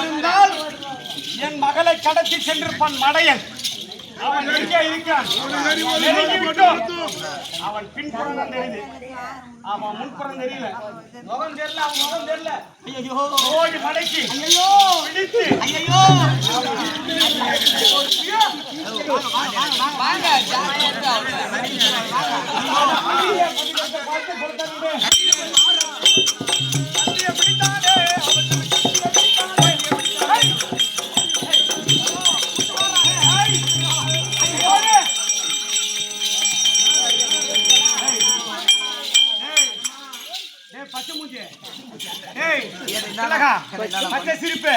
இருந்தால் என் மகளை கடத்தி சென்றிருப்பான் மடையன். அவன் எங்கே இருக்கிறான்? அவன் பின்புறம் தான் தெரியுது, அவன் முன்புறம் தெரியல. முகம் தெரியல, அவன் முகம் தெரியல. ஐயோ ஓடி மடக்கி ஐயோ பிடித்து ஐயோ வாங்க பச்சை மூஞ்சி, பச்சை சிரிப்பு.